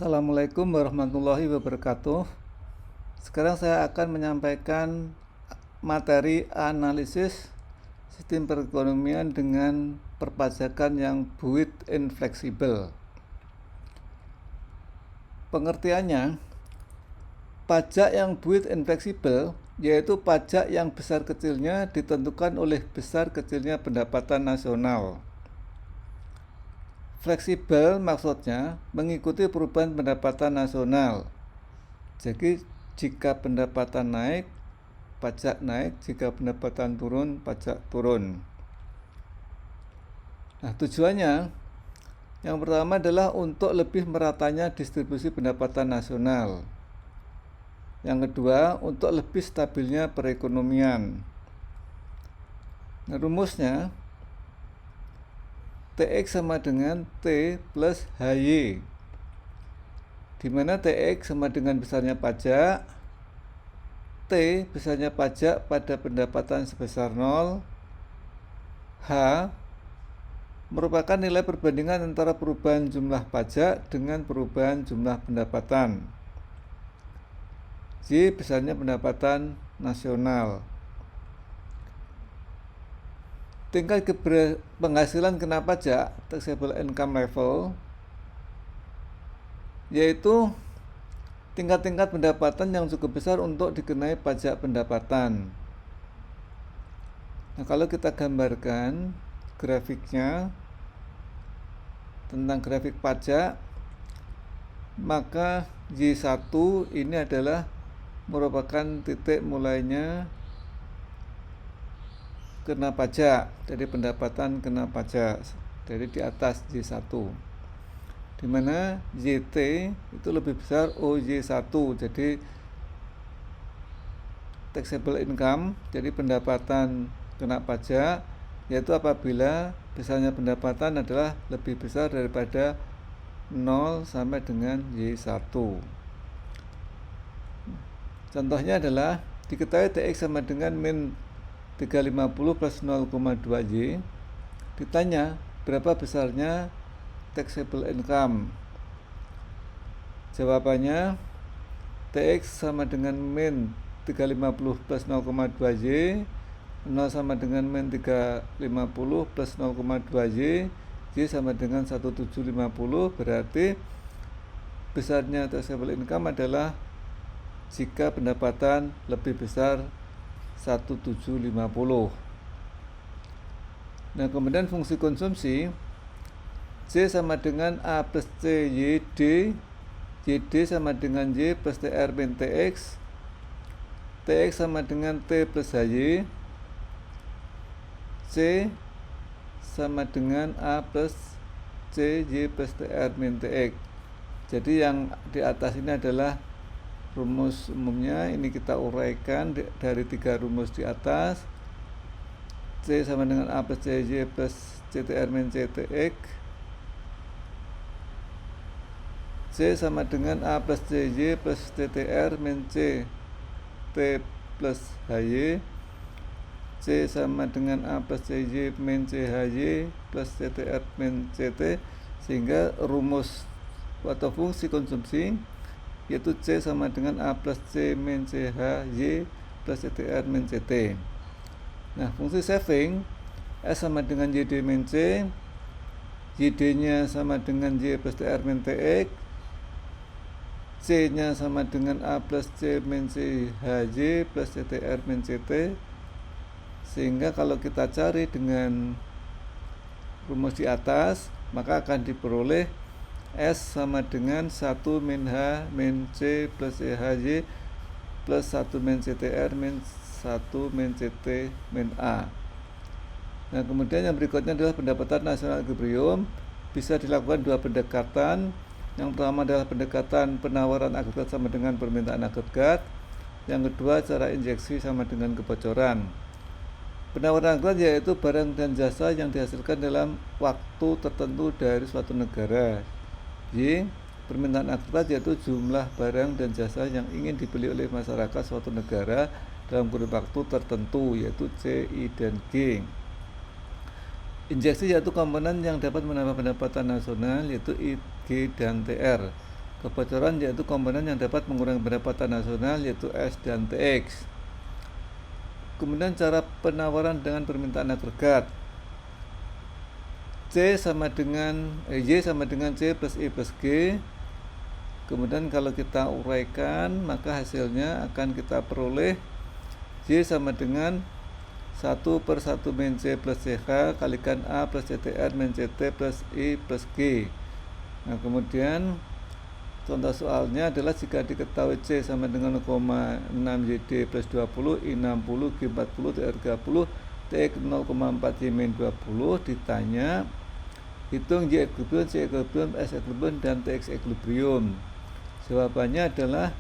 Assalamualaikum warahmatullahi wabarakatuh. Sekarang saya akan menyampaikan materi analisis sistem perekonomian dengan perpajakan yang buoyant and fleksibel. Pengertiannya, pajak yang buoyant and fleksibel yaitu pajak yang besar kecilnya ditentukan oleh besar kecilnya pendapatan nasional. Fleksibel maksudnya mengikuti perubahan pendapatan nasional. Jadi jika pendapatan naik, pajak naik, jika pendapatan turun, pajak turun. Nah, tujuannya yang pertama adalah untuk lebih meratanya distribusi pendapatan nasional. Yang kedua, untuk lebih stabilnya perekonomian. Nah, rumusnya TX sama dengan T plus HY, di mana TX sama dengan besarnya pajak, T besarnya pajak pada pendapatan sebesar 0, H merupakan nilai perbandingan antara perubahan jumlah pajak dengan perubahan jumlah pendapatan, Y besarnya pendapatan nasional. Tingkat penghasilan kena pajak taxable income level yaitu tingkat-tingkat pendapatan yang cukup besar untuk dikenai pajak pendapatan. Nah, kalau kita gambarkan grafiknya tentang grafik pajak, maka Y1 ini adalah merupakan titik mulainya kena pajak, dari pendapatan kena pajak dari di atas Y1, di mana YT itu lebih besar OY1, jadi taxable income, jadi pendapatan kena pajak, yaitu apabila besarnya pendapatan adalah lebih besar daripada 0 sampai dengan Y1. Contohnya adalah diketahui TX sama dengan min 350 plus 0,2Y. Ditanya berapa besarnya taxable income. Jawabannya TX sama dengan min 350 plus 0,2Y, 0 sama dengan min 350 plus 0,2Y, Y sama dengan 1750. Berarti besarnya taxable income adalah jika pendapatan lebih besar 1750. Nah, kemudian fungsi konsumsi C sama dengan A plus C YD, YD sama dengan Y plus TR min TX, TX sama dengan T plus HY, C sama dengan A plus C Y plus TR min TX. Jadi yang di atas ini adalah rumus umumnya, ini kita uraikan dari 3 rumus di atas. C sama dengan A plus CY plus CTR min CTX, C sama dengan A plus CY plus CTR min C T plus HY, C sama dengan A plus CY min CHY plus CTR min CT, sehingga rumus atau fungsi konsumsi yaitu C sama dengan A plus C min CHY plus CTR min CT. Nah, fungsi saving S sama dengan YD min C, YD nya sama dengan Y plus TR min TX, C nya sama dengan A plus C min CHY plus CTR min CT, sehingga kalau kita cari dengan rumus di atas maka akan diperoleh S sama dengan 1 min H min C plus CHY plus 1 min CTR min 1 min CT min A. Nah, kemudian yang berikutnya adalah pendapatan nasional equilibrium. Bisa dilakukan 2 pendekatan. Yang pertama adalah pendekatan penawaran agregat sama dengan permintaan agregat. Yang kedua cara injeksi sama dengan kebocoran. Penawaran agregat yaitu barang dan jasa yang dihasilkan dalam waktu tertentu dari suatu negara. Y, permintaan agregat yaitu jumlah barang dan jasa yang ingin dibeli oleh masyarakat suatu negara dalam kurun waktu tertentu, yaitu C, I, dan G. Injeksi yaitu komponen yang dapat menambah pendapatan nasional, yaitu I, G, dan TR. kebocoran yaitu komponen yang dapat mengurangi pendapatan nasional yaitu S dan TX. Kemudian cara penawaran dengan permintaan agregat. Y sama dengan C plus I plus G. Kemudian kalau kita uraikan maka hasilnya akan kita peroleh Y sama dengan 1/1 min C plus CH kalikan A plus CTR min CT plus I plus G. Nah kemudian contoh soalnya adalah jika diketahui C sama dengan 0,6 YD plus 20, I 60, G 40, TR 30, TX 0,4 Y min 20, ditanya hitung Y equilibrium, C equilibrium, S equilibrium, dan TX equilibrium. Jawabannya adalah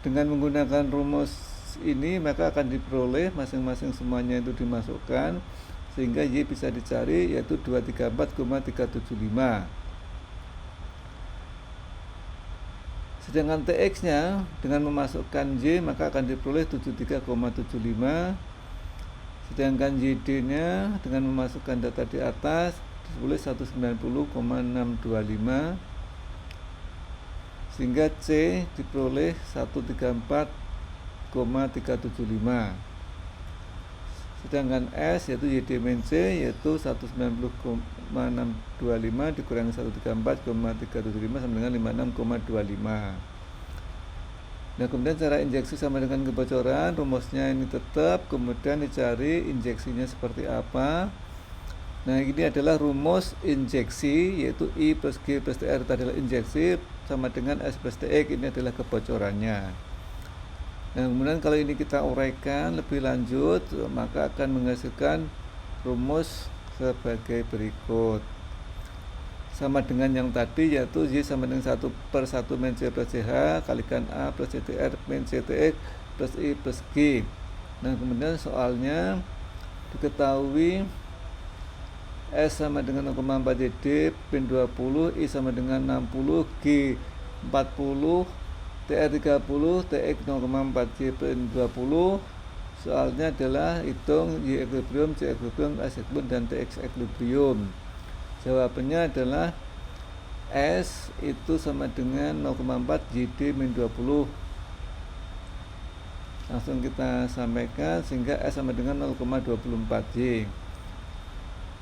dengan menggunakan rumus ini maka akan diperoleh masing-masing semuanya itu dimasukkan sehingga Y bisa dicari yaitu 234,375. Sedangkan TX nya dengan memasukkan Y maka akan diperoleh 73,75. Sedangkan YD nya dengan memasukkan data di atas diperoleh 190,625 sehingga C diperoleh 134,375. Sedangkan S yaitu YD min C yaitu 190,625 dikurangi 134,375 sama dengan 56,25. Nah kemudian cara injeksi sama dengan kebocoran, rumusnya ini tetap, kemudian dicari injeksinya seperti apa. Nah ini adalah rumus injeksi yaitu I plus G plus TR itu adalah injeksi sama dengan S plus TX, ini adalah kebocorannya. Nah kemudian kalau ini kita uraikan lebih lanjut maka akan menghasilkan rumus sebagai berikut. Sama dengan yang tadi yaitu Y sama dengan 1/1 min C plus CH kalikan A plus CTR min CTX plus I plus G. Nah kemudian soalnya diketahui S sama dengan 0,4 YD min 20, I sama dengan 60, G 40, TR 30, TX 0,4 Y min 20. Soalnya adalah hitung Y equilibrium, C equilibrium, S equilibrium, dan TX equilibrium. Jawabannya adalah S itu sama dengan 0,4 YD min 20. Langsung kita sampaikan sehingga S sama dengan 0,24 Y.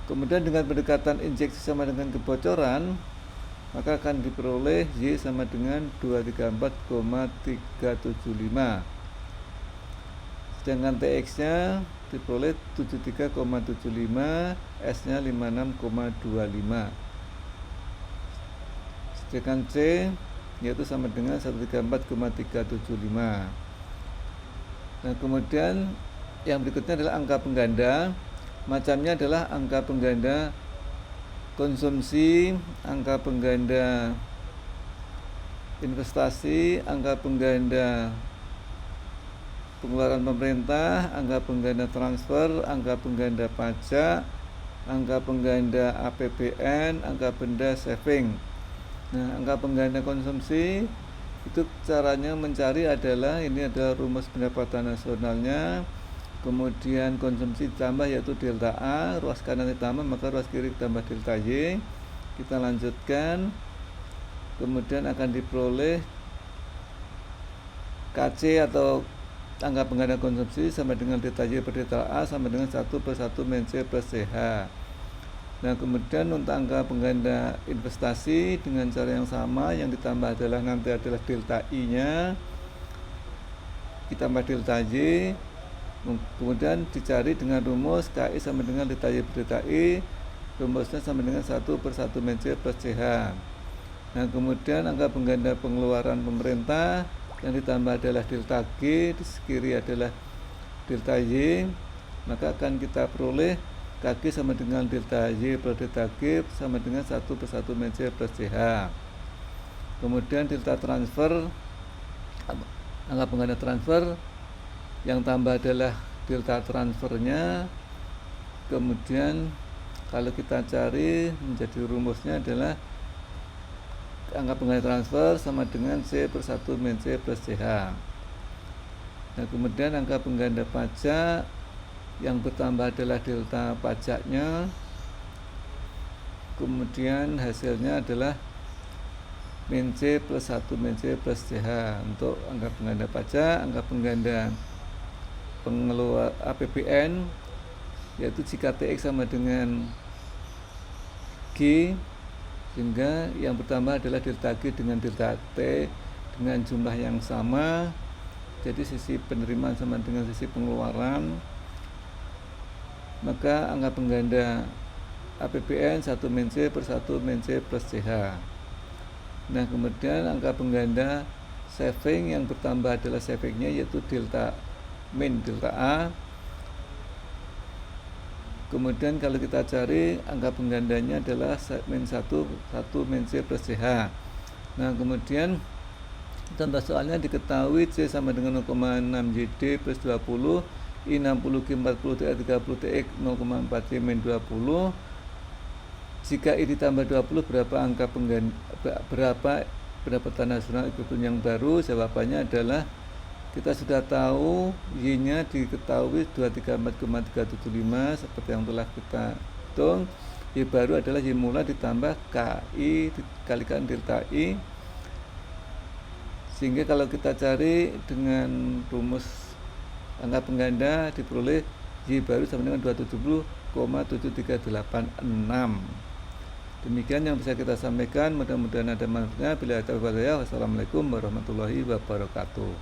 Kemudian dengan pendekatan injeksi sama dengan kebocoran maka akan diperoleh Y sama dengan 234,375. Sedangkan TX nya diperoleh 73,75, S nya 56,25. Sedangkan C yaitu sama dengan 134,375. Nah kemudian yang berikutnya adalah angka pengganda. Macamnya adalah angka pengganda konsumsi, angka pengganda investasi, angka pengganda pengeluaran pemerintah, angka pengganda transfer, angka pengganda pajak, angka pengganda APBN, angka benda saving. Nah, angka pengganda konsumsi itu caranya mencari adalah ini adalah rumus pendapatan nasionalnya. Kemudian konsumsi ditambah yaitu delta A, ruas kanan ditambah maka ruas kiri ditambah delta Y. Kita lanjutkan. Kemudian akan diperoleh KC atau angka pengganda konsumsi sama dengan delta Y per delta A sama dengan 1/1 min C plus CH. Nah kemudian untuk angka pengganda investasi dengan cara yang sama, yang ditambah adalah nanti adalah delta I nya ditambah delta Y. Kemudian dicari dengan rumus KI sama dengan delta Y per delta I, rumusnya sama dengan 1/1 min C plus CH. Nah kemudian angka pengganda pengeluaran pemerintah yang ditambah adalah delta G, di kiri adalah delta Y, maka akan kita peroleh KG sama dengan delta Y per delta G sama dengan 1/1 min C plus CH. Kemudian delta transfer, angka pengganda transfer yang tambah adalah delta transfernya. Kemudian kalau kita cari menjadi rumusnya adalah angka pengganda transfer sama dengan C/1 min C plus CH. Nah kemudian angka pengganda pajak yang bertambah adalah delta pajaknya. Kemudian hasilnya adalah min C plus 1 min C plus CH. Untuk angka pengganda pajak, angka pengganda pengeluar APBN, yaitu jika TX sama dengan G, sehingga yang pertama adalah delta G dengan delta T dengan jumlah yang sama. Jadi sisi penerimaan sama dengan sisi pengeluaran, maka angka pengganda APBN 1 min C per 1 min C plus CH. Nah, kemudian angka pengganda saving yang bertambah adalah savingnya, yaitu delta min delta A. Kemudian kalau kita cari angka penggandanya adalah min 1 min C plus CH. Nah, kemudian contoh soalnya diketahui C sama dengan 0,6 YD plus 20, I 60, G 40, TR 30, TX 0,4 Y min 20. Jika I ditambah 20, berapa angka pengganda, berapa pendapatan nasional ekuivalen yang baru? Jawabannya adalah kita sudah tahu Y-nya diketahui 234,375 seperti yang telah kita hitung. Y baru adalah Y mula ditambah KI dikalikan delta I. Sehingga kalau kita cari dengan rumus angka pengganda diperoleh Y baru sama dengan 270,7386. Demikian yang bisa kita sampaikan, mudah-mudahan ada manfaatnya. Bila ada, wassalamualaikum warahmatullahi wabarakatuh.